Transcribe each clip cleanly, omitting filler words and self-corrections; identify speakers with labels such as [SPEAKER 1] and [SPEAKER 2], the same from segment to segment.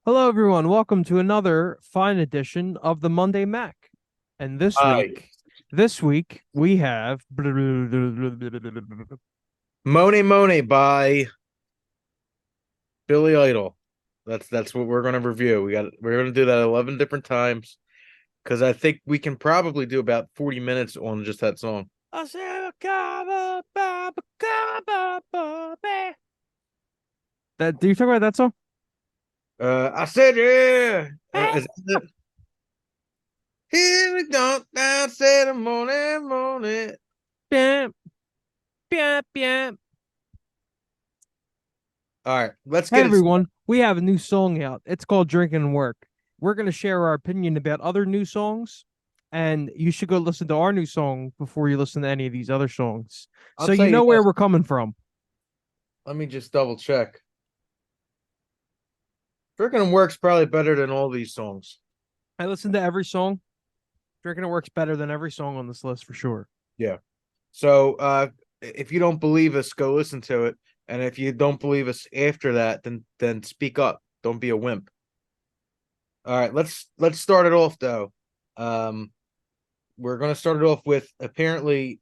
[SPEAKER 1] Hello, everyone. Welcome to another fine edition of the Monday Mack. And this
[SPEAKER 2] Hi.
[SPEAKER 1] week we have
[SPEAKER 2] Monet by Billy Idol. That's what we're gonna review. We're gonna do that 11 different times because I think we can probably do about 40 minutes on just that song.
[SPEAKER 1] that. Do you talk about that song?
[SPEAKER 2] I said yeah. Is that it? Here we go. I said morning.
[SPEAKER 1] Bam, bam, bam.
[SPEAKER 2] All right, let's
[SPEAKER 1] Hey,
[SPEAKER 2] get it
[SPEAKER 1] everyone.
[SPEAKER 2] started.
[SPEAKER 1] We have a new song out. It's called Drinkin In Work. We're going to share our opinion about other new songs, and you should go listen to our new song before you listen to any of these other songs,
[SPEAKER 2] I'll
[SPEAKER 1] so you
[SPEAKER 2] tell you
[SPEAKER 1] know where
[SPEAKER 2] this.
[SPEAKER 1] we're coming from.
[SPEAKER 2] Let me just double check. Freaking works probably better than all these songs.
[SPEAKER 1] I listen to every song. Drinking It Works better than every song on this list for sure.
[SPEAKER 2] Yeah. So if you don't believe us, go listen to it. And if you don't believe us after that, then speak up. Don't be a wimp. All right, let's start it off though. Um we're gonna start it off with apparently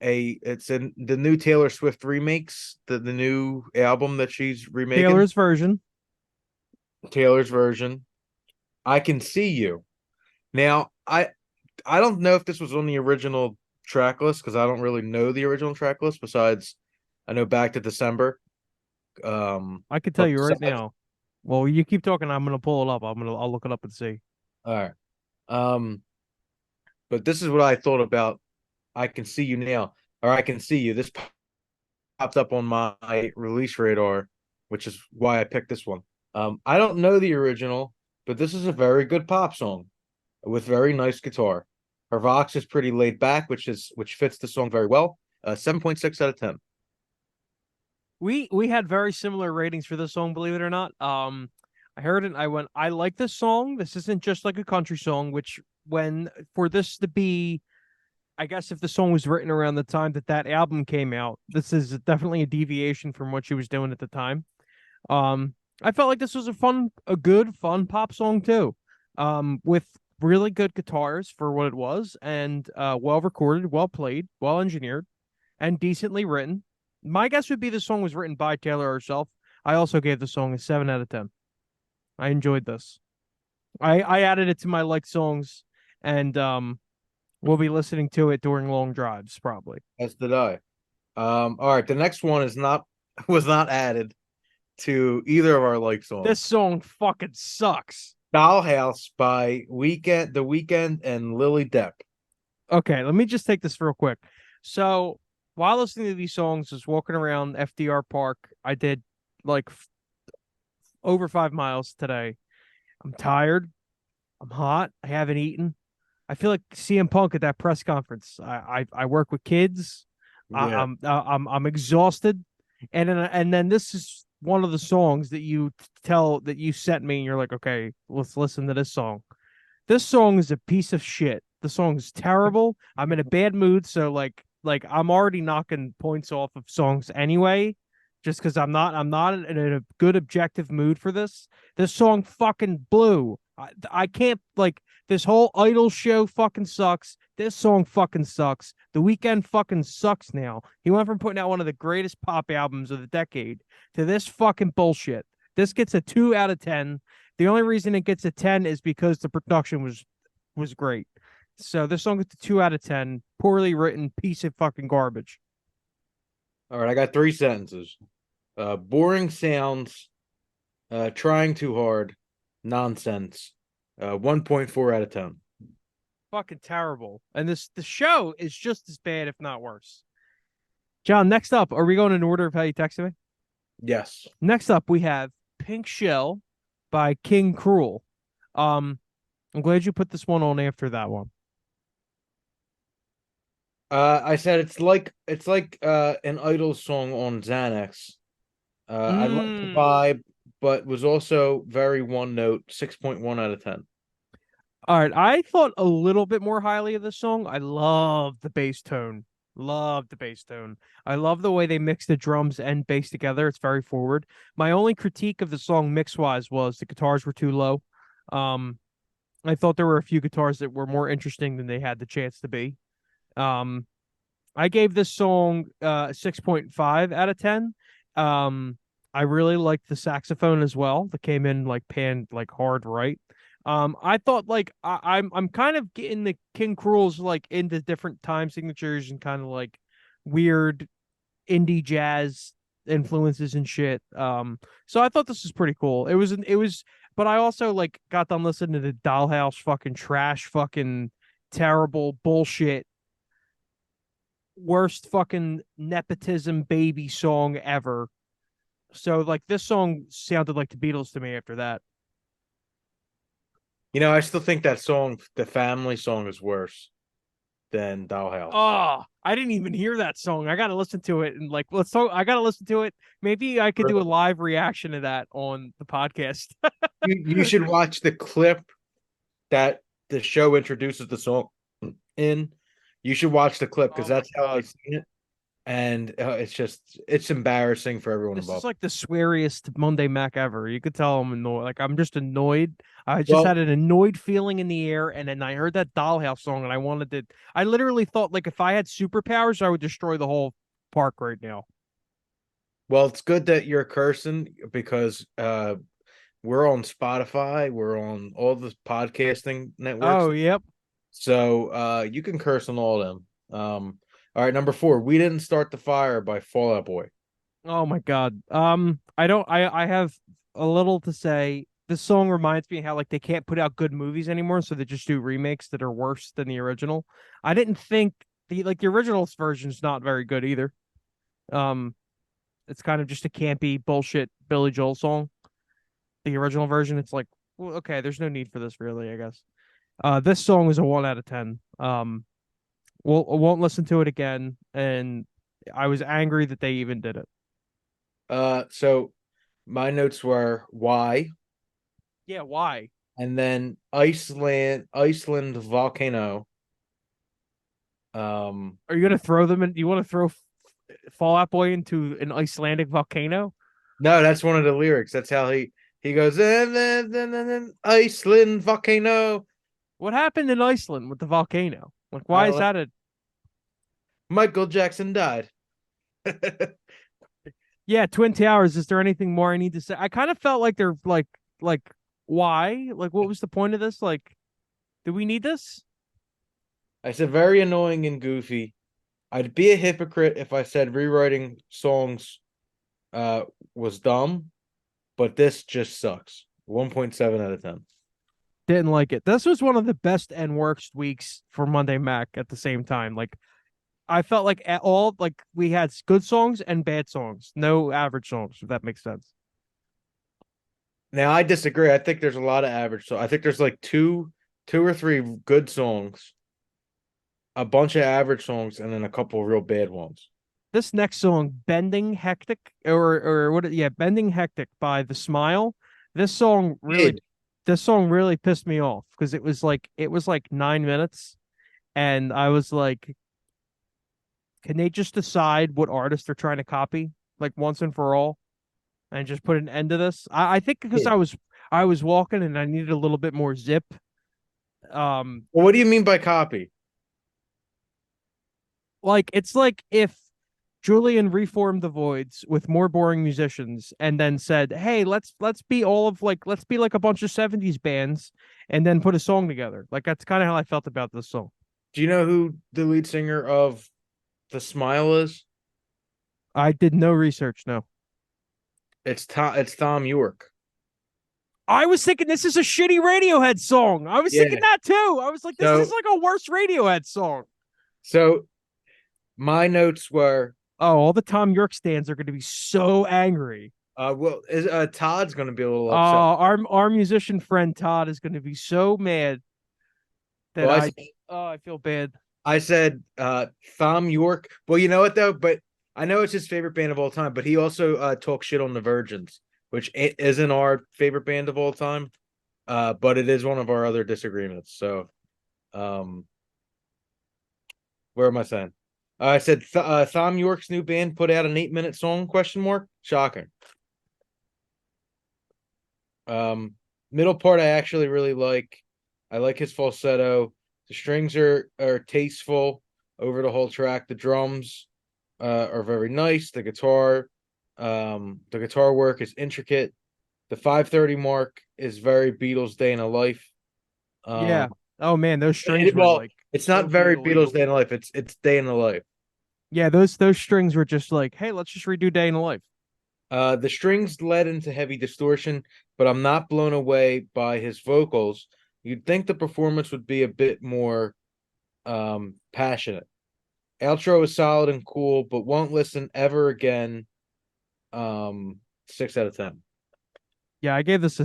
[SPEAKER 2] it's in the new Taylor Swift remakes, the new album that she's remaking,
[SPEAKER 1] Taylor's version.
[SPEAKER 2] Taylor's version. I Can See You. Now, I don't know if this was on the original track list because I don't really know the original track list besides I know Back to December.
[SPEAKER 1] I could tell
[SPEAKER 2] But
[SPEAKER 1] you right
[SPEAKER 2] besides,
[SPEAKER 1] now. Well, you keep talking. I'm gonna pull it up. I'll look it up and see.
[SPEAKER 2] all right. Um, but this is what I thought about I Can See You Now, or I Can See You. This popped up on my release radar, which is why I picked this one. I don't know the original, but this is a very good pop song with very nice guitar. Her vox is pretty laid back, which fits the song very well. 7.6 out of 10.
[SPEAKER 1] We had very similar ratings for this song, believe it or not. I heard it. And I went. I like this song. This isn't just like a country song. Which when for this to be, I guess if the song was written around the time that album came out, this is definitely a deviation from what she was doing at the time. I felt like this was a good, fun pop song too. With really good guitars for what it was, and well recorded, well played, well engineered, and decently written. My guess would be the song was written by Taylor herself. I also gave the song a 7 out of 10. I enjoyed this. I added it to my like songs, and we'll be listening to it during long drives probably.
[SPEAKER 2] As did I. All right, the next one is not was not added to either of our like
[SPEAKER 1] This
[SPEAKER 2] songs.
[SPEAKER 1] song fucking sucks.
[SPEAKER 2] Dollhouse by The Weekend and Lily Depp.
[SPEAKER 1] Okay, let me just take this real quick. So while listening to these songs, just walking around FDR Park, I did like over 5 miles today. I'm tired. I'm hot. I haven't eaten. I feel like CM Punk at that press conference. I work with kids.
[SPEAKER 2] Yeah.
[SPEAKER 1] I'm exhausted, and then this is one of the songs that you sent me, and you're like, okay, let's listen to this song. This song is a piece of shit. The song is terrible. I'm in a bad mood, so like I'm already knocking points off of songs anyway, just because I'm not in a good objective mood for this. This song fucking blew. I can't like this whole Idol show fucking sucks. This song fucking sucks. The Weekend fucking sucks now. He went from putting out one of the greatest pop albums of the decade to this fucking bullshit. This gets a 2 out of 10. The only reason it gets a 10 is because the production was great. So this song gets a 2 out of 10. Poorly written piece of fucking garbage.
[SPEAKER 2] All right, I got three sentences. Boring sounds, trying too hard, nonsense. 1.4 out of 10.
[SPEAKER 1] Fucking terrible. And the show is just as bad, if not worse. John, next up, are we going in order of how you texted me?
[SPEAKER 2] Yes.
[SPEAKER 1] Next up, we have Pink Shell by King Cruel. I'm glad you put this one on after that one.
[SPEAKER 2] I said it's like an Idol song on Xanax. I like the
[SPEAKER 1] Mm.
[SPEAKER 2] vibe, but was also very one note, 6.1 out of 10.
[SPEAKER 1] All right, I thought a little bit more highly of this song. I love the bass tone. Love the bass tone. I love the way they mix the drums and bass together. It's very forward. My only critique of the song mix wise was the guitars were too low. Um, I thought there were a few guitars that were more interesting than they had the chance to be. Um, I gave this song 6.5 out of 10. Um, I really liked the saxophone as well. That came in like panned like hard right. I thought like I'm kind of getting the King Cruel's like into different time signatures and kind of like weird indie jazz influences and shit. So I thought this was pretty cool. It was, but I also like got done listening to the Dollhouse fucking trash, fucking terrible bullshit, worst fucking nepotism baby song ever. So like this song sounded like the Beatles to me after that.
[SPEAKER 2] I still think that song, the family song, is worse than Dollhouse.
[SPEAKER 1] Oh, I didn't even hear that song. I gotta listen to it and like let's talk. I gotta listen to it. Maybe I could do a live reaction to that on the podcast.
[SPEAKER 2] You should watch the clip that the show introduces the song in. You should watch the clip because
[SPEAKER 1] Oh my
[SPEAKER 2] that's how I
[SPEAKER 1] god.
[SPEAKER 2] seen it, and it's embarrassing for everyone
[SPEAKER 1] This is
[SPEAKER 2] involved.
[SPEAKER 1] like the sweariest Monday Mack ever. You could tell I'm annoyed. Like I'm just annoyed. I just
[SPEAKER 2] Well,
[SPEAKER 1] had an annoyed feeling in the air, and then I heard that Dollhouse song, and I wanted to. I literally thought like if I had superpowers, I would destroy the whole park right now.
[SPEAKER 2] well, it's good that you're cursing because we're on Spotify, we're on all the podcasting networks,
[SPEAKER 1] Oh, yep.
[SPEAKER 2] so you can curse on all of them. All right, number 4, "We Didn't Start the Fire" by Fall Out Boy.
[SPEAKER 1] Oh my God. I don't. I have a little to say. This song reminds me how like they can't put out good movies anymore, so they just do remakes that are worse than the original. I didn't think the original version's not very good either. Um, it's kind of just a campy bullshit Billy Joel song. The original version, it's like, well, okay, there's no need for this really, I guess. This song is a 1 out of 10. Won't listen to it again, and I was angry that they even did it.
[SPEAKER 2] So my notes were "Why,"
[SPEAKER 1] Yeah, why?
[SPEAKER 2] and then Iceland Volcano.
[SPEAKER 1] Are you gonna throw them in? You want to throw Fall Out Boy into an Icelandic volcano?
[SPEAKER 2] No, that's one of the lyrics. That's how he goes, and Iceland Volcano.
[SPEAKER 1] What happened in Iceland with the volcano? Like, why is
[SPEAKER 2] Uh,
[SPEAKER 1] that a?
[SPEAKER 2] Michael Jackson died.
[SPEAKER 1] Yeah, Twin Towers. Is there anything more I need to say? I kind of felt like they're like why? Like, what was the point of this? Like, do we need this?
[SPEAKER 2] I said very annoying and goofy. I'd be a hypocrite if I said rewriting songs uh was dumb, but this just sucks. 1.7 out of 10.
[SPEAKER 1] Didn't like it. This was one of the best and worst weeks for Monday Mac at the same time. Like, I felt like at all like we had good songs and bad songs, no average songs, if that makes sense.
[SPEAKER 2] Now I disagree. I think there's a lot of average. So I think there's like two or three good songs, a bunch of average songs, and then a couple of real bad ones.
[SPEAKER 1] This next song, Bending Hectic, or what? Yeah, Bending Hectic by The Smile. This song really,
[SPEAKER 2] Did
[SPEAKER 1] this song really pissed me off because it was like 9 minutes, and I was like, can they just decide what artist they're trying to copy, like once and for all, and just put an end to this? I think because
[SPEAKER 2] did.
[SPEAKER 1] I was walking and I needed a little bit more zip.
[SPEAKER 2] Well, what do you mean by copy?
[SPEAKER 1] Like it's like if Julian reformed the Voids with more boring musicians and then said, "Hey, let's be all of like let's be like a bunch of 70s bands and then put a song together." Like that's kind of how I felt about this song.
[SPEAKER 2] Do you know who the lead singer of The Smile is?
[SPEAKER 1] I did no research, no.
[SPEAKER 2] It's Thom Yorke.
[SPEAKER 1] I was thinking this is a shitty Radiohead song. I was thinking
[SPEAKER 2] Yeah.
[SPEAKER 1] that too. I was like, this is
[SPEAKER 2] So
[SPEAKER 1] like a worse Radiohead song.
[SPEAKER 2] so my notes were
[SPEAKER 1] Oh, all the Tom York stands are going to be so angry.
[SPEAKER 2] well is Todd's gonna be a little
[SPEAKER 1] Oh,
[SPEAKER 2] upset.
[SPEAKER 1] our musician friend Todd is going to be so mad that
[SPEAKER 2] Well,
[SPEAKER 1] I feel bad.
[SPEAKER 2] I said Thom Yorke. Well, you know what though, but I know it's his favorite band of all time, but he also talks shit on the Virgins, which isn't our favorite band of all time. But it is one of our other disagreements. So, um, where am I saying? I said Thom Yorke's new band put out an 8-minute song? Question mark. Shocking. Um, Middle part I actually really like. I like his falsetto. The strings are tasteful over the whole track. The drums are very nice. The guitar work is intricate. The 5:30 mark is very Beatles Day in a Life.
[SPEAKER 1] Yeah.
[SPEAKER 2] Um,
[SPEAKER 1] Oh man, those strings were
[SPEAKER 2] well,
[SPEAKER 1] like
[SPEAKER 2] it's not
[SPEAKER 1] so
[SPEAKER 2] very
[SPEAKER 1] Beatley.
[SPEAKER 2] Beatles Day in a Life. It's Day in a Life.
[SPEAKER 1] Yeah, those strings were just like, hey, let's just redo Day in the Life.
[SPEAKER 2] The strings led into heavy distortion, but I'm not blown away by his vocals. You'd think the performance would be a bit more passionate. Outro is solid and cool, but won't listen ever again. 6 out of 10.
[SPEAKER 1] Yeah, I gave this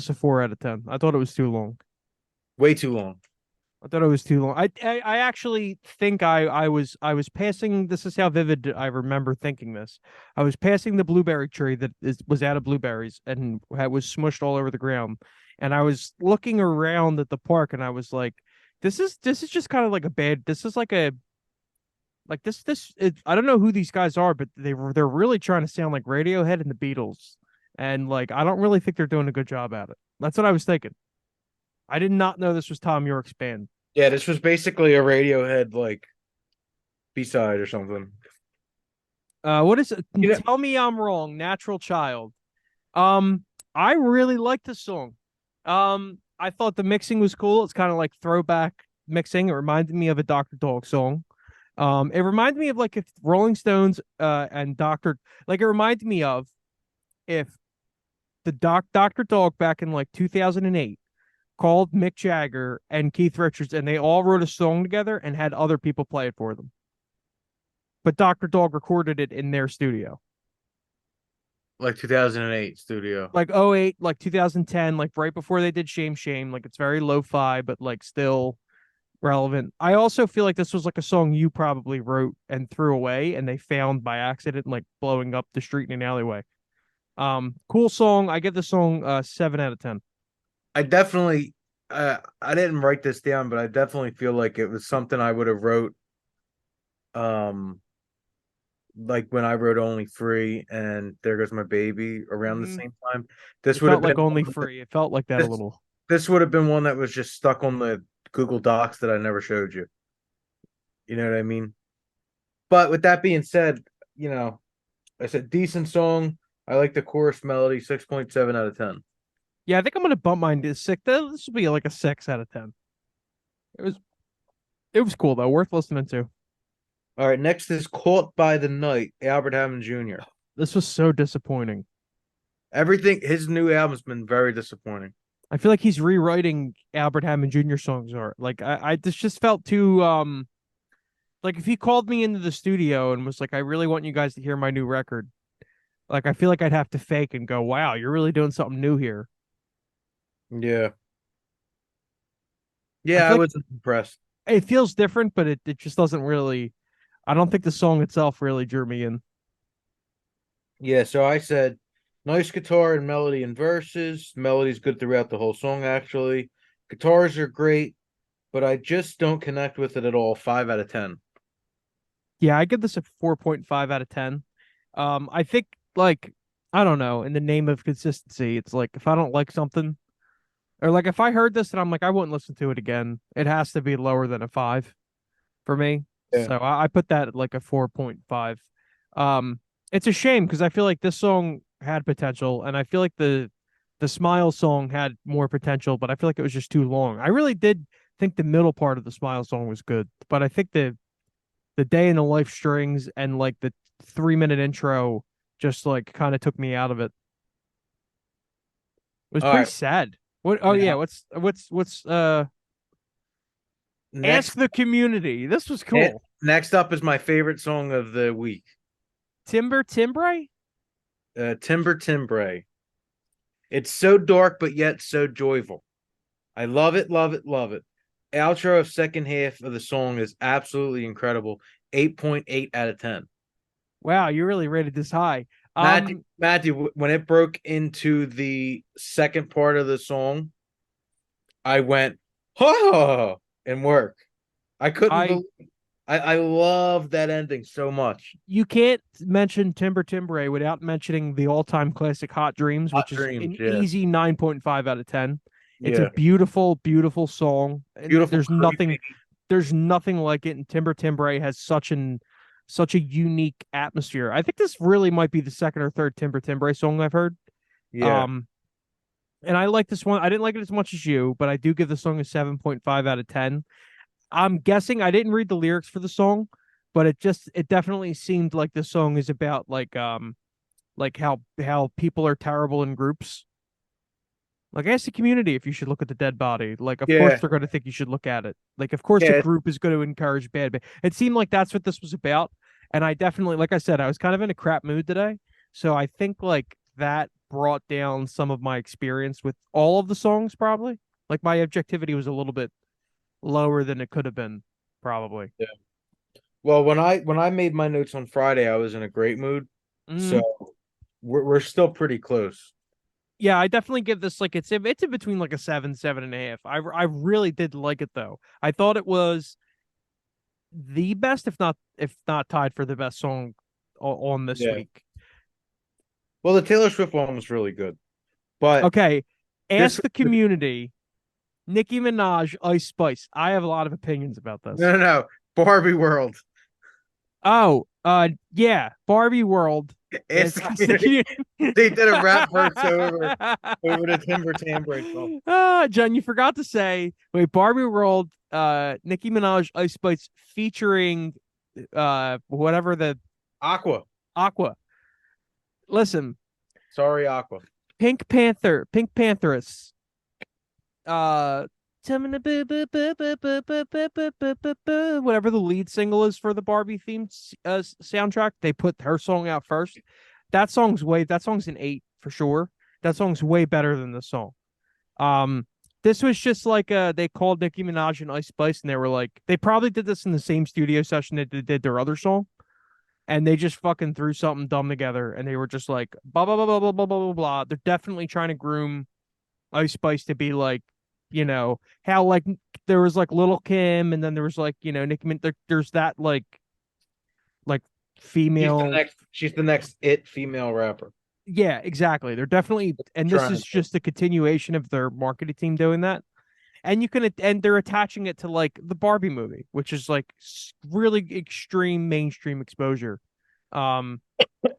[SPEAKER 1] a 4 out of 10. I thought it was too long.
[SPEAKER 2] Way too long.
[SPEAKER 1] I thought it was too long. I actually think I was passing. This is how vivid I remember thinking this. I was passing the blueberry tree was out of blueberries and was smushed all over the ground, and I was looking around at the park, and I was like, this is just kind of like a bad. This is like a like this. I don't know who these guys are, but they're really trying to sound like Radiohead and the Beatles, and like I don't really think they're doing a good job at it. That's what I was thinking. I did not know this was Tom York's band.
[SPEAKER 2] Yeah, this was basically a Radiohead like B-side or something.
[SPEAKER 1] What is it?
[SPEAKER 2] You know,
[SPEAKER 1] Tell me I'm wrong. Natural Child. Um, I really like this song. I thought the mixing was cool. It's kind of like throwback mixing. It reminded me of a Dr. Dog song. It reminded me of like if Rolling Stones and it reminded me of if the Dr. Dog back in like 2008 called Mick Jagger and Keith Richards and they all wrote a song together and had other people play it for them. But Dr. Dog recorded it in their studio.
[SPEAKER 2] like 2008 studio.
[SPEAKER 1] Like '08, like 2010, like right before they did Shame Shame. Like it's very lo-fi, but like still relevant. I also feel like this was like a song you probably wrote and threw away and they found by accident, like blowing up the street in an alleyway. Cool song. I give the song 7 out of 10.
[SPEAKER 2] I definitely I didn't write this down, but I definitely feel like it was something I would have wrote um like when I wrote Only Free and There Goes My Baby around the
[SPEAKER 1] Mm-hmm.
[SPEAKER 2] same time. This
[SPEAKER 1] It
[SPEAKER 2] would have
[SPEAKER 1] felt
[SPEAKER 2] been
[SPEAKER 1] like Only Free. It felt like that a
[SPEAKER 2] this
[SPEAKER 1] little.
[SPEAKER 2] this would have been one that was just stuck on the Google Docs that I never showed you. You know what I mean? But with that being said, you know, it's a decent song. I like the chorus melody, 6.7 out of 10.
[SPEAKER 1] Yeah, I think I'm gonna bump mine to six. This will be like a 6 out of 10. It was it was cool though, worth listening to.
[SPEAKER 2] All right, next is Caught by the Night, Albert Hammond Jr.
[SPEAKER 1] This was so disappointing.
[SPEAKER 2] Everything, his new album's been very disappointing.
[SPEAKER 1] I feel like he's rewriting Albert Hammond Jr. songs or like I this just felt too like if he called me into the studio and was like, I really want you guys to hear my new record, like I feel like I'd have to fake and go, wow, you're really doing something new here.
[SPEAKER 2] Yeah.
[SPEAKER 1] I
[SPEAKER 2] Yeah, I
[SPEAKER 1] feel like
[SPEAKER 2] was impressed.
[SPEAKER 1] it feels different, but it just doesn't really I don't think the song itself really drew me in.
[SPEAKER 2] Yeah, so I said nice guitar and melody and verses. Melody's good throughout the whole song, actually. Guitars are great, but I just don't connect with it at all. 5 out of 10.
[SPEAKER 1] Yeah, I give this a 4.5 out of 10. I think like I don't know, in the name of consistency, it's like if I don't like something or like if I heard this and I'm like I wouldn't listen to it again, it has to be lower than a 5 for me.
[SPEAKER 2] Yeah.
[SPEAKER 1] So I put that at like a 4.5. Um it's a shame because I feel like this song had potential and I feel like the Smile song had more potential, but I feel like it was just too long. I really did think the middle part of the Smile song was good, but I think the day in the life strings and like the 3 minute intro just like kind of took me out of it. It was
[SPEAKER 2] All
[SPEAKER 1] pretty
[SPEAKER 2] right.
[SPEAKER 1] sad. What? Oh yeah.
[SPEAKER 2] Now,
[SPEAKER 1] What's Ask
[SPEAKER 2] next
[SPEAKER 1] the Community. This was cool.
[SPEAKER 2] next up is my favorite song of the week.
[SPEAKER 1] Timbre.
[SPEAKER 2] Timbre. It's so dark but yet so joyful. I love it, love it, love it. Outro of second half of the song is absolutely incredible. 8.8 out of 10.
[SPEAKER 1] Wow, you really rated this high.
[SPEAKER 2] Matthew, when it broke into the second part of the song, I went, oh, and work. I couldn't
[SPEAKER 1] I
[SPEAKER 2] believe I love that ending so much.
[SPEAKER 1] You can't mention Timbre without mentioning the all-time classic Hot Dreams,
[SPEAKER 2] Hot
[SPEAKER 1] which is
[SPEAKER 2] Dreams,
[SPEAKER 1] an
[SPEAKER 2] yeah.
[SPEAKER 1] easy 9.5 out of 10. It's a
[SPEAKER 2] Yeah.
[SPEAKER 1] beautiful, beautiful song. And
[SPEAKER 2] Beautiful, creepy.
[SPEAKER 1] there's nothing like it. And Timbre has such a unique atmosphere. I think this really might be the second or third Timbre song I've heard.
[SPEAKER 2] Yeah.
[SPEAKER 1] Um, and I like this one. I didn't like it as much as you, but I do give the song a 7.5 out of 10. I'm guessing I didn't read the lyrics for the song, but it definitely seemed like the song is about like how people are terrible in groups. Like ask the community if you should look at the dead body. Like of course
[SPEAKER 2] Yeah.
[SPEAKER 1] they're going to think you should look at it. Like of course a
[SPEAKER 2] Yeah.
[SPEAKER 1] group is going to encourage bad. It seemed like that's what this was about. And I definitely, like I said, I was kind of in a crap mood today. So I think like that brought down some of my experience with all of the songs probably. Like my objectivity was a little bit lower than it could have been probably.
[SPEAKER 2] Yeah. Well, when I made my notes on Friday, I was in a great mood. So
[SPEAKER 1] Mm,
[SPEAKER 2] we're still pretty close.
[SPEAKER 1] yeah, I definitely give this like it's in between like a 7.5. I really did like it though. I thought it was the best, if not tied for the best song on this
[SPEAKER 2] Yeah.
[SPEAKER 1] week.
[SPEAKER 2] Well, the Taylor Swift one was really good, but
[SPEAKER 1] Okay,
[SPEAKER 2] this
[SPEAKER 1] ask the community. Nicki Minaj, Ice Spice. I have a lot of opinions about this.
[SPEAKER 2] no Barbie World.
[SPEAKER 1] Oh, yeah, Barbie World.
[SPEAKER 2] It's
[SPEAKER 1] It's the
[SPEAKER 2] they did a rap verse over the Timbre song.
[SPEAKER 1] John, you forgot to say, wait, Barbie World, Nicki Minaj, Ice Spice featuring whatever the
[SPEAKER 2] Aqua.
[SPEAKER 1] Aqua. Listen,
[SPEAKER 2] Sorry, Aqua.
[SPEAKER 1] Pink Pantheress. Whatever the lead single is for the Barbie themed soundtrack, they put her song out first. That song's an 8 for sure. That song's way better than the song. Um, this was just like they called Nicki Minaj and Ice Spice, and they were like, they probably did this in the same studio session that they did their other song, and they just fucking threw something dumb together, and they were just like, blah blah blah blah blah blah blah blah blah. They're definitely trying to groom Ice Spice to be like, how like there was like Little Kim, and then there was like Nicki there's that like female.
[SPEAKER 2] She's the next it female rapper.
[SPEAKER 1] Yeah, exactly. They're definitely, and this
[SPEAKER 2] Trying
[SPEAKER 1] is
[SPEAKER 2] to.
[SPEAKER 1] just a continuation of their marketing team doing that. And they're attaching it to like the Barbie movie, which is like really extreme mainstream exposure. Um,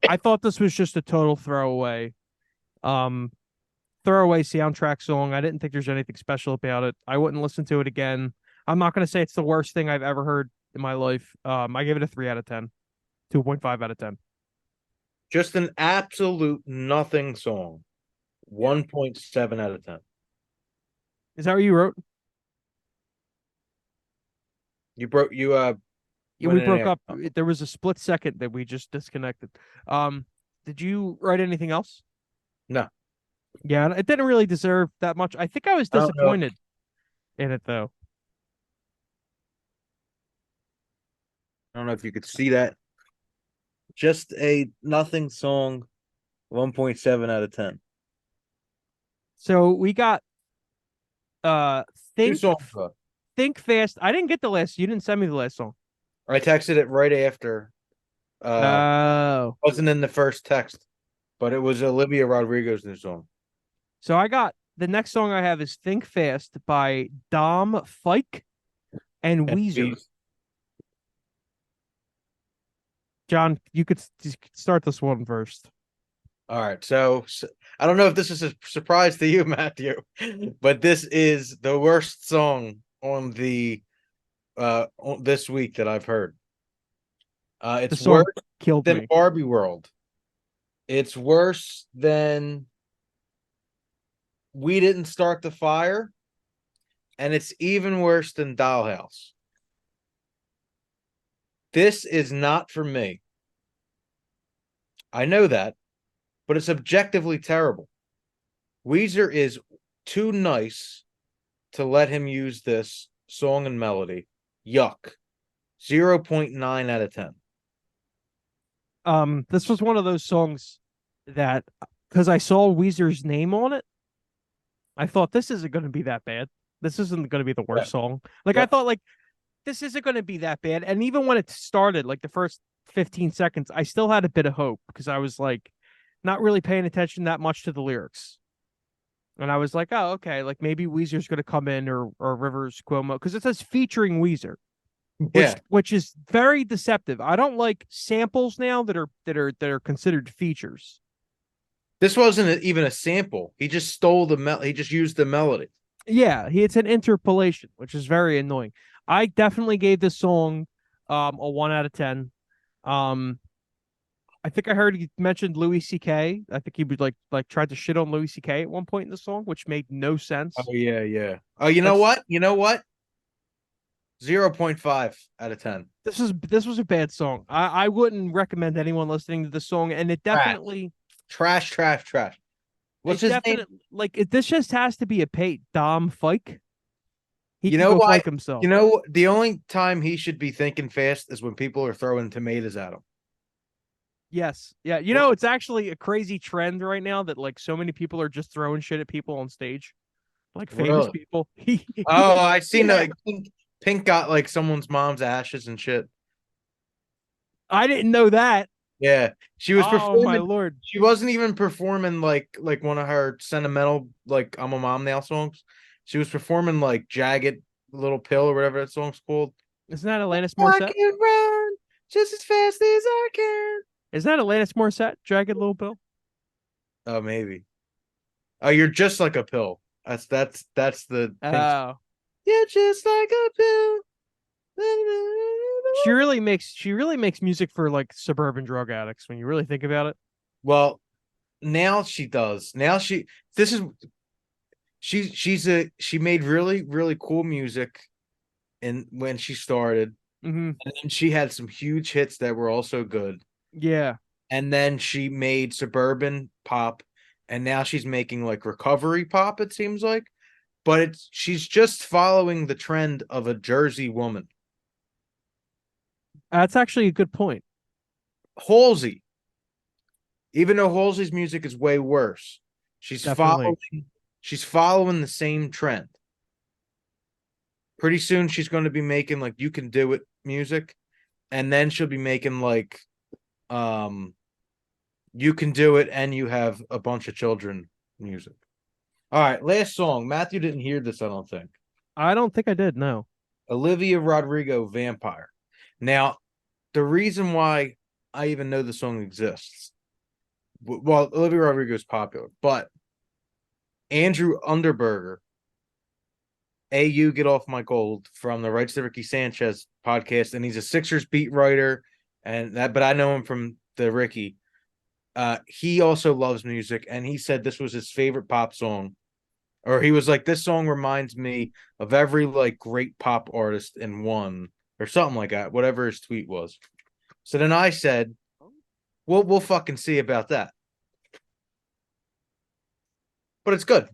[SPEAKER 1] I thought this was just a total um, throwaway soundtrack song. I didn't think there's anything special about it. I wouldn't listen to it again. I'm not going to say it's the worst thing I've ever heard in my life. I give it a 3 out of 10, 2.5 out of 10.
[SPEAKER 2] Just an absolute nothing song. 1.7 out of 10.
[SPEAKER 1] Is that what you wrote?
[SPEAKER 2] You
[SPEAKER 1] Yeah,
[SPEAKER 2] went
[SPEAKER 1] we
[SPEAKER 2] in and
[SPEAKER 1] broke
[SPEAKER 2] out.
[SPEAKER 1] up. There was a split second that we just disconnected. Did you write anything else?
[SPEAKER 2] No.
[SPEAKER 1] Yeah, it didn't really deserve that much. I think I was
[SPEAKER 2] I don't know.
[SPEAKER 1] disappointed in it though.
[SPEAKER 2] I don't know if you could see that. Just a nothing song. 1.7 out of 10.
[SPEAKER 1] So we got uh
[SPEAKER 2] Two
[SPEAKER 1] think
[SPEAKER 2] songs left.
[SPEAKER 1] think fast. I didn't get the last. You didn't send me the last song.
[SPEAKER 2] I texted it right after.
[SPEAKER 1] Oh.
[SPEAKER 2] Wasn't in the first text, but it was Olivia Rodrigo's new song.
[SPEAKER 1] So I got the next song I have is Think Fast by Dom Fike and Weezer. John, you could start this one first.
[SPEAKER 2] All right, so I don't know if this is a surprise to you, Matthew, but this is the worst song on this week that I've heard.
[SPEAKER 1] The
[SPEAKER 2] It's
[SPEAKER 1] song
[SPEAKER 2] worse
[SPEAKER 1] killed
[SPEAKER 2] than
[SPEAKER 1] me.
[SPEAKER 2] Barbie World. It's worse than We Didn't Start the Fire, and it's even worse than Dollhouse. This is not for me. I know that, but it's objectively terrible. Weezer is too nice to let him use this song and melody. Yuck. 0.9 out of 10.
[SPEAKER 1] This was one of those songs that because I saw Weezer's name on it, I thought this isn't going to be that bad. This isn't going to be the worst song. Like I
[SPEAKER 2] Yep.
[SPEAKER 1] thought, like this isn't going to be that bad. And even when it started, like the first 15 seconds, I still had a bit of hope because I was like not really paying attention that much to the lyrics. And I was like, oh, okay, like maybe Weezer's going to come in or Rivers Cuomo because it says featuring Weezer,
[SPEAKER 2] Yeah.
[SPEAKER 1] which is very deceptive. I don't like samples now that are considered features.
[SPEAKER 2] This wasn't even a sample. He just stole he just used the melody.
[SPEAKER 1] Yeah, it's an interpolation, which is very annoying. I definitely gave this song a 1 out of 10. Um I think I heard he mentioned Louis C.K. I think he would like tried to shit on Louis C.K. at one point in the song, which made no
[SPEAKER 2] Oh
[SPEAKER 1] sense.
[SPEAKER 2] yeah, yeah. Oh, you know
[SPEAKER 1] That's
[SPEAKER 2] what? You know what? 0.5 out of 10.
[SPEAKER 1] this was a bad song. I wouldn't recommend anyone listening to this song, and it
[SPEAKER 2] Trash,
[SPEAKER 1] definitely
[SPEAKER 2] trash, trash, trash. What's
[SPEAKER 1] it
[SPEAKER 2] his name?
[SPEAKER 1] definitely this just has to be a paid Dom Fike. He
[SPEAKER 2] You
[SPEAKER 1] can
[SPEAKER 2] know
[SPEAKER 1] go
[SPEAKER 2] why?
[SPEAKER 1] fike himself.
[SPEAKER 2] You know, the only time he should be thinking fast is when people are throwing tomatoes at him.
[SPEAKER 1] Yes. Yeah.
[SPEAKER 2] Well,
[SPEAKER 1] It's actually a crazy trend right now that like so many people are just throwing shit at people on stage, like famous
[SPEAKER 2] really?
[SPEAKER 1] people.
[SPEAKER 2] Oh, I seen
[SPEAKER 1] Yeah.
[SPEAKER 2] like Pink got like someone's mom's ashes and shit.
[SPEAKER 1] I didn't know that.
[SPEAKER 2] Yeah, she was
[SPEAKER 1] Oh my
[SPEAKER 2] performing.
[SPEAKER 1] lord.
[SPEAKER 2] She wasn't even performing like one of her sentimental like "I'm a Mom Now" songs. She was performing like "Jagged Little Pill" or whatever that song's called.
[SPEAKER 1] Isn't that Alanis
[SPEAKER 2] I
[SPEAKER 1] Morissette?
[SPEAKER 2] can run just as fast as I can.
[SPEAKER 1] Is that Alanis Morissette? Jagged Little Pill?
[SPEAKER 2] Oh, maybe. Oh, you're just like a pill. That's the Pink.
[SPEAKER 1] Oh.
[SPEAKER 2] You're just like a pill.
[SPEAKER 1] She really makes music for like suburban drug addicts when you really think about it.
[SPEAKER 2] Well, now she does. Now this is she made really really cool music and when she started,
[SPEAKER 1] Mm-hmm.
[SPEAKER 2] and then she had some huge hits that were also good.
[SPEAKER 1] Yeah.
[SPEAKER 2] And then she made suburban pop, and now she's making like recovery pop, it seems like. But she's just following the trend of a Jersey woman.
[SPEAKER 1] That's actually a good point.
[SPEAKER 2] Halsey, even though Halsey's music is way worse, she's
[SPEAKER 1] Definitely.
[SPEAKER 2] following the same trend. Pretty soon she's going to be making like "You Can Do It" music, and then she'll be making like um "You Can Do It" and "You Have a Bunch of Children" music. All right, last song. Matthew didn't hear this, I don't think.
[SPEAKER 1] I don't think I did, no.
[SPEAKER 2] Olivia Rodrigo, "Vampire." Now, the reason why I even know the song exists, well, Olivia Rodrigo is popular, but Andrew Underberger, AU Get Off My Gold from the Rights to Ricky Sanchez podcast, and he's a Sixers beat writer, but I know him from the Ricky. He also loves music, and he said this was his favorite pop song. Or he was like, this song reminds me of every like great pop artist in one, or something like that, whatever his tweet was. So then I said, we'll fucking see about that. But it's good.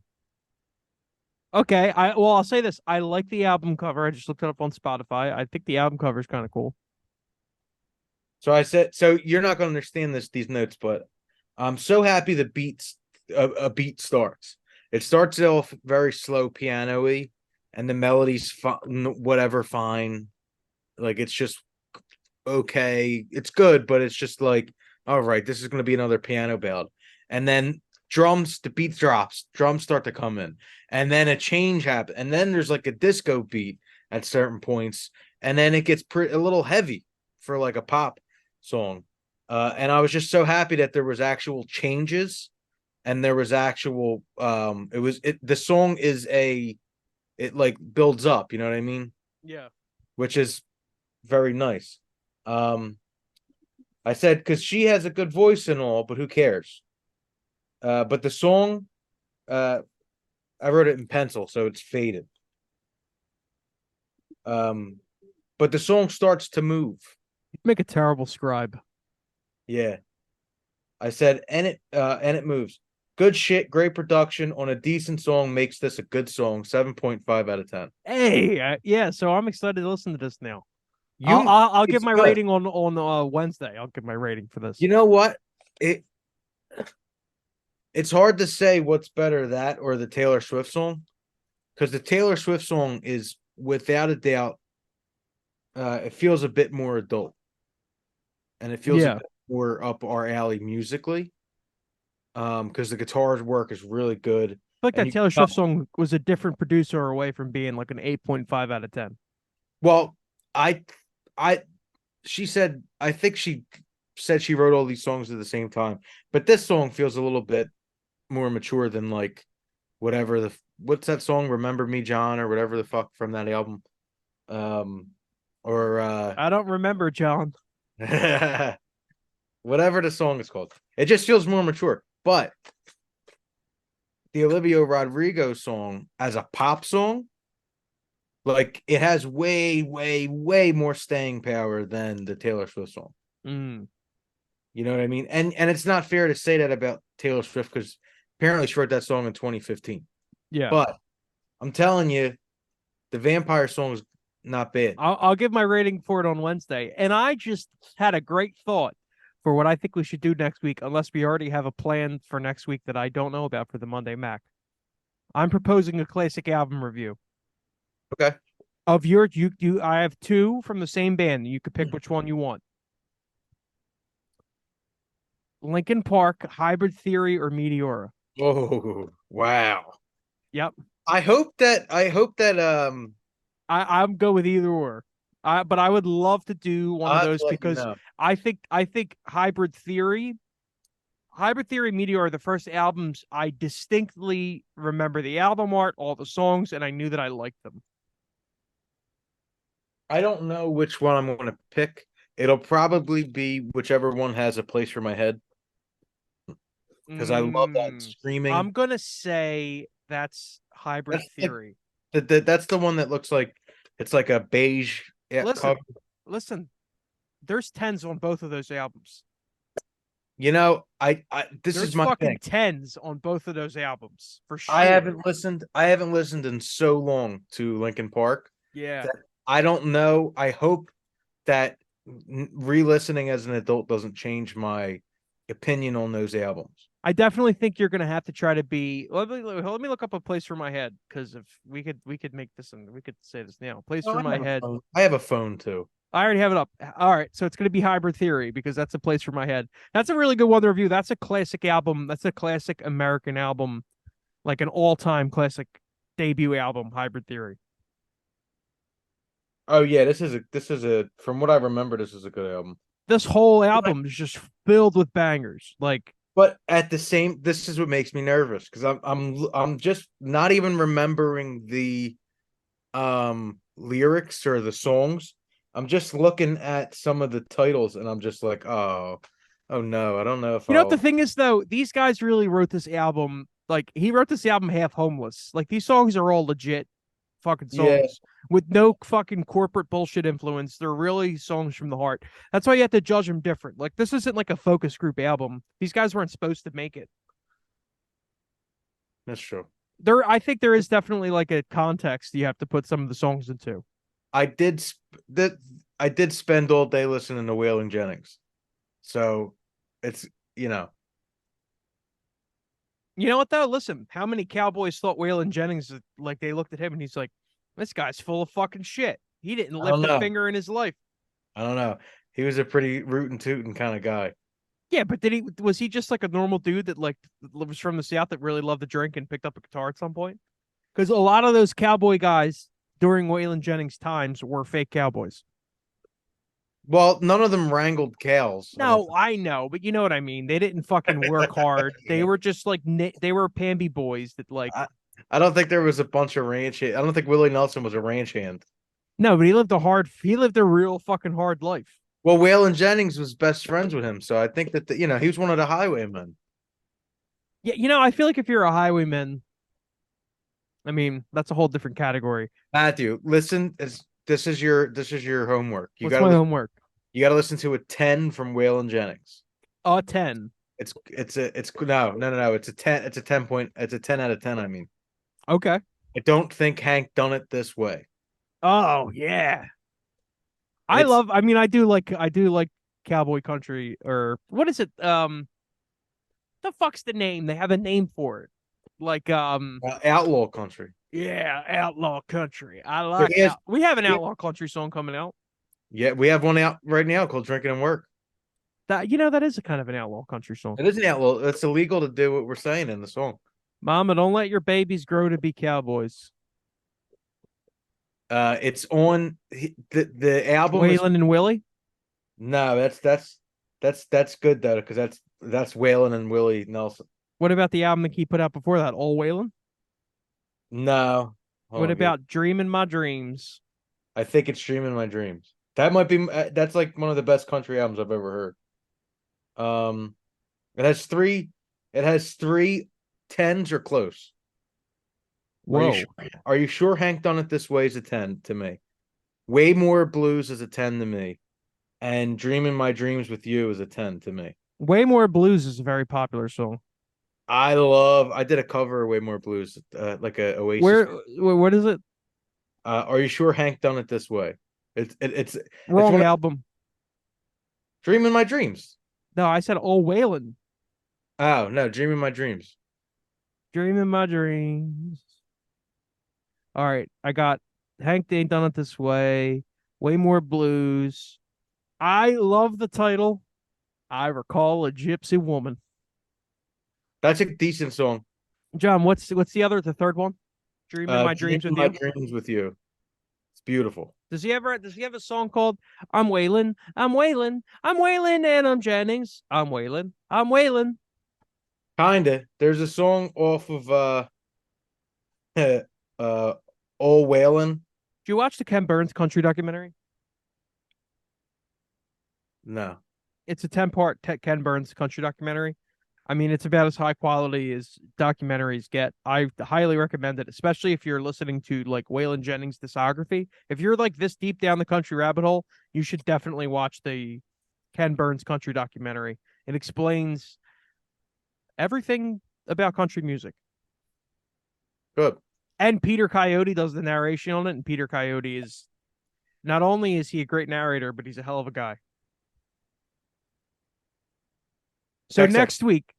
[SPEAKER 1] Okay, I'll say this. I like the album cover. I just looked it up on Spotify. I think the album cover is kind of cool.
[SPEAKER 2] So I said, so you're not going to understand these notes, but I'm so happy the a beat starts. It starts off very slow, piano-y, and the melody's whatever, fine. Like it's just okay. It's good, but it's just like, all right, this is going to be another piano ballad. And then the beat drops, drums start to come in, and then a change happens, and then there's like a disco beat at certain points, and then it gets a little heavy for like a pop song. And I was just so happy that there was actual changes and there was actual the song it like builds up, you know what I mean?
[SPEAKER 1] Yeah.
[SPEAKER 2] Which is very nice. I said because she has a good voice and all, but who cares? But the song, I wrote it in pencil, so it's faded. But the song starts to move.
[SPEAKER 1] You make a terrible scribe.
[SPEAKER 2] Yeah. I said, and it moves. Good shit, great production on a decent song makes this a good song. 7.5 out of 10.
[SPEAKER 1] Hey, yeah. So I'm excited to listen to this now.
[SPEAKER 2] You
[SPEAKER 1] I'll give
[SPEAKER 2] it's
[SPEAKER 1] my
[SPEAKER 2] good.
[SPEAKER 1] rating on Wednesday. I'll give my rating for this.
[SPEAKER 2] You know what? It's hard to say what's better, that or the Taylor Swift song, because the Taylor Swift song is without a doubt it feels a bit more adult, and it feels a
[SPEAKER 1] Yeah.
[SPEAKER 2] bit more up our alley musically. Because the guitar work is really good,
[SPEAKER 1] I feel like
[SPEAKER 2] and
[SPEAKER 1] that
[SPEAKER 2] you
[SPEAKER 1] Taylor Swift song was a different producer away from being like an 8.5 out of 10.
[SPEAKER 2] well, I, I, she said, I think she said she wrote all these songs at the same time, but this song feels a little bit more mature than like whatever what's that song, Remember Me John, or whatever the fuck from that album. um or
[SPEAKER 1] I don't remember, John.
[SPEAKER 2] whatever the song is called, it just feels more mature. But the Olivia Rodrigo song as a pop song, like it has way more staying power than the Taylor Swift song.
[SPEAKER 1] Mm,
[SPEAKER 2] You know what I mean? And it's not fair to say that about Taylor Swift, because apparently she wrote that song in 2015.
[SPEAKER 1] yeah.
[SPEAKER 2] But I'm telling you, the Vampire song is not bad.
[SPEAKER 1] I'll give my rating for it on Wednesday. And I just had a great thought for what I think we should do next week, unless we already have a plan for next week that I don't know about for the Monday Mac. I'm proposing a classic album review
[SPEAKER 2] Okay.
[SPEAKER 1] of you. I have two from the same band. You could pick which one you want. Linkin Park, Hybrid Theory, or Meteora.
[SPEAKER 2] Oh wow.
[SPEAKER 1] Yep.
[SPEAKER 2] I hope that
[SPEAKER 1] I'm go with either or. But I would love to do one
[SPEAKER 2] I'll
[SPEAKER 1] of
[SPEAKER 2] have
[SPEAKER 1] those
[SPEAKER 2] to let you
[SPEAKER 1] because
[SPEAKER 2] know.
[SPEAKER 1] I think Hybrid Theory, Meteor are the first albums I distinctly remember the album art, all the songs, and I knew that I liked them.
[SPEAKER 2] I don't know which one I'm going to pick. It'll probably be whichever one has a place for my head, because I love that
[SPEAKER 1] Mm,
[SPEAKER 2] screaming.
[SPEAKER 1] I'm gonna say that's Hybrid
[SPEAKER 2] That's like
[SPEAKER 1] Theory.
[SPEAKER 2] that's the one that looks like it's like a beige cover.
[SPEAKER 1] Listen, listen. There's tens on both of those albums.
[SPEAKER 2] I this
[SPEAKER 1] There's
[SPEAKER 2] is my
[SPEAKER 1] fucking
[SPEAKER 2] thing.
[SPEAKER 1] tens on both of those albums for
[SPEAKER 2] I
[SPEAKER 1] sure.
[SPEAKER 2] haven't listened. I haven't listened in so long to Linkin Park
[SPEAKER 1] Yeah.
[SPEAKER 2] that I don't know. I hope that re-listening as an adult doesn't change my opinion on those albums.
[SPEAKER 1] I definitely think you're gonna have to try to be. Let me look up a place for my head because if we could make this and we could say this now. Place
[SPEAKER 2] Oh,
[SPEAKER 1] for
[SPEAKER 2] I
[SPEAKER 1] my
[SPEAKER 2] have a
[SPEAKER 1] head.
[SPEAKER 2] phone. I have a phone too.
[SPEAKER 1] I already have it up. All right, so it's gonna be Hybrid Theory because that's a place for my head. That's a really good one to review. That's a classic album. That's a classic American album, like an all-time classic debut album. Hybrid Theory.
[SPEAKER 2] Oh yeah, this is a from what I remember, this is a good album.
[SPEAKER 1] This whole album is just filled with bangers. Like
[SPEAKER 2] But at the same, this is what makes me nervous, because I'm just not even remembering the lyrics or the songs. I'm just looking at some of the titles and I'm just like, oh no, I don't know if
[SPEAKER 1] You know what the
[SPEAKER 2] I'll.
[SPEAKER 1] thing is though? These guys really wrote this album. Like he wrote this album half homeless. Like these songs are all legit fucking
[SPEAKER 2] Yeah.
[SPEAKER 1] songs with no fucking corporate bullshit influence. They're really songs from the heart. That's why you have to judge them different. Like this isn't like a focus group album. These guys weren't supposed to make it.
[SPEAKER 2] That's true.
[SPEAKER 1] I think there is definitely like a context you have to put some of the songs into.
[SPEAKER 2] I did that. I did spend all day listening to Waylon Jennings, so it's you know.
[SPEAKER 1] You know what though? Listen, how many Cowboys thought Waylon Jennings like they looked at him and he's like, this guy's full of fucking shit. He didn't
[SPEAKER 2] I don't
[SPEAKER 1] lift a
[SPEAKER 2] know.
[SPEAKER 1] finger in his life.
[SPEAKER 2] I don't know. He was a pretty rootin' tootin' kind of guy.
[SPEAKER 1] Yeah, but did he was he just like a normal dude that like was from the South that really loved to drink and picked up a guitar at some point? Because a lot of those cowboy guys during Waylon Jennings' times were fake cowboys.
[SPEAKER 2] Well, none of them wrangled cows. I don't
[SPEAKER 1] No, I know, but you know what I mean. They didn't fucking work hard. They
[SPEAKER 2] think.
[SPEAKER 1] were just like they were Pamby boys that like
[SPEAKER 2] I, I don't think there was a bunch of ranch. I don't think Willie Nelson was a ranch hand.
[SPEAKER 1] no, but he lived a real fucking hard life.
[SPEAKER 2] Well, Waylon Jennings was best friends with him, so I think that he was one of the highwaymen.
[SPEAKER 1] Yeah, I feel like if you're a highwayman, I mean, that's a whole different category.
[SPEAKER 2] Matthew, listen, this is your homework.
[SPEAKER 1] What's my homework?
[SPEAKER 2] You got to listen to a 10 from Waylon Jennings.
[SPEAKER 1] A 10.
[SPEAKER 2] It's no. It's a 10 out of 10. I mean,
[SPEAKER 1] Okay.
[SPEAKER 2] I don't think Hank done it this way.
[SPEAKER 1] Oh, yeah.
[SPEAKER 2] It's
[SPEAKER 1] I mean, I do like cowboy country or what is it? The fuck's the name? They have a name for it. Like
[SPEAKER 2] outlaw country.
[SPEAKER 1] yeah, outlaw country. I
[SPEAKER 2] But
[SPEAKER 1] like
[SPEAKER 2] he has
[SPEAKER 1] out. We have an
[SPEAKER 2] he,
[SPEAKER 1] outlaw country song coming out.
[SPEAKER 2] Yeah, we have one out right now called "Drinkin In Work."
[SPEAKER 1] That is a kind of an outlaw country song.
[SPEAKER 2] It is an outlaw. It's illegal to do what we're saying in the song.
[SPEAKER 1] Mama, don't let your babies grow to be cowboys.
[SPEAKER 2] It's on the album is
[SPEAKER 1] Waylon and Willie.
[SPEAKER 2] no, that's good though because that's Waylon and Willie Nelson.
[SPEAKER 1] What about the album that he put out before that? All Waylon.
[SPEAKER 2] No, hold
[SPEAKER 1] What
[SPEAKER 2] on, give
[SPEAKER 1] about Dreaming My Dreams?
[SPEAKER 2] I think it's "Dreaming My Dreams." That might be that's like one of the best country albums I've ever heard. It has three. It has three tens or close. Are you
[SPEAKER 1] Whoa.
[SPEAKER 2] sure? Are you sure Hank Done It This Way is a 10 to me? Way More Blues is a 10 to me. And Dreaming My Dreams with You is a 10 to me.
[SPEAKER 1] Way More Blues is a very popular song.
[SPEAKER 2] I did a cover of Way More Blues, like a Oasis.
[SPEAKER 1] What is it?
[SPEAKER 2] Are you sure Hank Done It This Way? It's
[SPEAKER 1] Wrong
[SPEAKER 2] one of
[SPEAKER 1] album.
[SPEAKER 2] Dreaming My Dreams.
[SPEAKER 1] No, I said All Waylon.
[SPEAKER 2] Oh, no, Dreaming My Dreams.
[SPEAKER 1] Dreaming My Dreams. All right, I got Hank Ain't Done It This Way. Way More Blues. I love the title. I Recall a Gypsy Woman.
[SPEAKER 2] That's a decent song.
[SPEAKER 1] John, what's the third one? Dreaming My Dreams with
[SPEAKER 2] My
[SPEAKER 1] You.
[SPEAKER 2] Dreams with You. It's beautiful.
[SPEAKER 1] Does he have a song called I'm Waylon, I'm Waylon, I'm Waylon and I'm Jennings. I'm Waylon, I'm Waylon.
[SPEAKER 2] Kinda. There's a song off of uh Old Waylon.
[SPEAKER 1] Did you watch the Ken Burns country documentary?
[SPEAKER 2] No.
[SPEAKER 1] It's a 10-part Ken Burns country documentary. I mean, it's about as high quality as documentaries get. I highly recommend it, especially if you're listening to like Waylon Jennings' discography. If you're like this deep down the country rabbit hole, you should definitely watch the Ken Burns country documentary. It explains everything about country music.
[SPEAKER 2] Good.
[SPEAKER 1] And Peter Coyote does the narration on it, and Peter Coyote is not only is he a great narrator, but he's a hell of a guy. Next week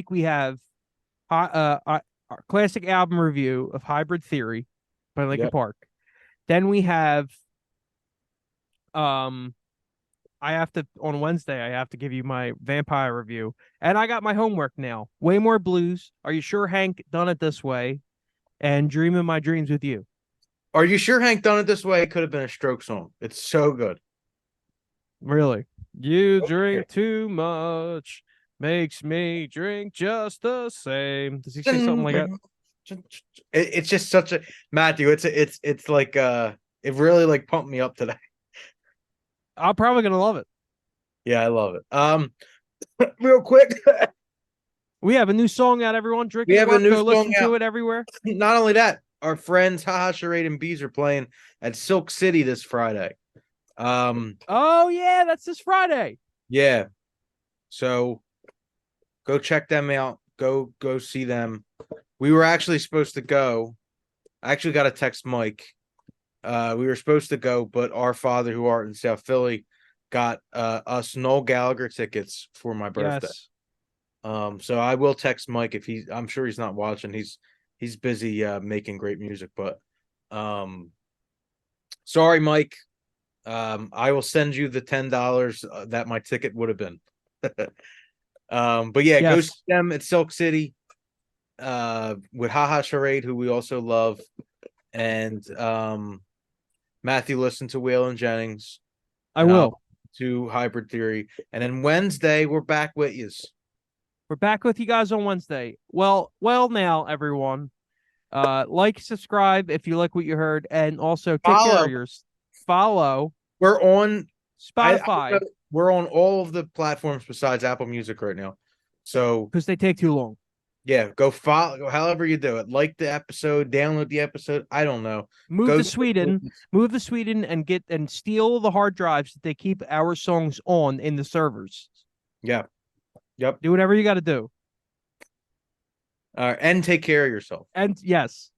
[SPEAKER 1] we have our classic album review of Hybrid Theory by Linkin Park. Then we have on Wednesday I have to give you my vampire review. And I got my homework now. Way More Blues. Are You Sure Hank Done It This Way? And Dreaming My Dreams with You.
[SPEAKER 2] Are You Sure Hank Done It This Way? It could have been a Stroke song. It's so good.
[SPEAKER 1] Really? You drink too much. Makes me drink just the same. Does he say something like that?
[SPEAKER 2] It's just such a Matthew. It's like it really like pumped me up today.
[SPEAKER 1] I'm probably gonna love it.
[SPEAKER 2] Yeah, I love it. Real quick,
[SPEAKER 1] we have a new song out. Everyone, Drinkin
[SPEAKER 2] we
[SPEAKER 1] In
[SPEAKER 2] have
[SPEAKER 1] Work.
[SPEAKER 2] a new
[SPEAKER 1] Go
[SPEAKER 2] song
[SPEAKER 1] listen
[SPEAKER 2] out.
[SPEAKER 1] to it everywhere.
[SPEAKER 2] Not only that, our friends Haha Charade and Bees are playing at Silk City this Friday.
[SPEAKER 1] Oh yeah, that's this Friday.
[SPEAKER 2] Yeah. So go check them out. Go see them. We were actually supposed to go. I actually got a text Mike. We were supposed to go, but our father, who are in South Philly, got us Noel Gallagher tickets for my birthday.
[SPEAKER 1] Yes.
[SPEAKER 2] So I will text Mike if I'm sure he's not watching. He's busy making great music, but sorry, Mike. I will send you the $10 that my ticket would have been. But yeah,
[SPEAKER 1] Yes.
[SPEAKER 2] go see them at Silk City with Haha Charade, who we also love, and Matthew listened to Waylon Jennings.
[SPEAKER 1] I will.
[SPEAKER 2] To Hybrid Theory, and then Wednesday we're back with you.
[SPEAKER 1] We're back with you guys on Wednesday. Well, now everyone, like, subscribe if you like what you heard, and also take care of yours. Follow.
[SPEAKER 2] We're on
[SPEAKER 1] Spotify.
[SPEAKER 2] We're on all of the platforms besides Apple Music right now. So
[SPEAKER 1] because they take too long.
[SPEAKER 2] Yeah, go follow however you do it. Like the episode, download the episode. I don't know.
[SPEAKER 1] Move to Sweden and steal the hard drives that they keep our songs on in the servers.
[SPEAKER 2] Yeah. Yep.
[SPEAKER 1] Do whatever you got to do.
[SPEAKER 2] And take care of yourself.
[SPEAKER 1] And yes.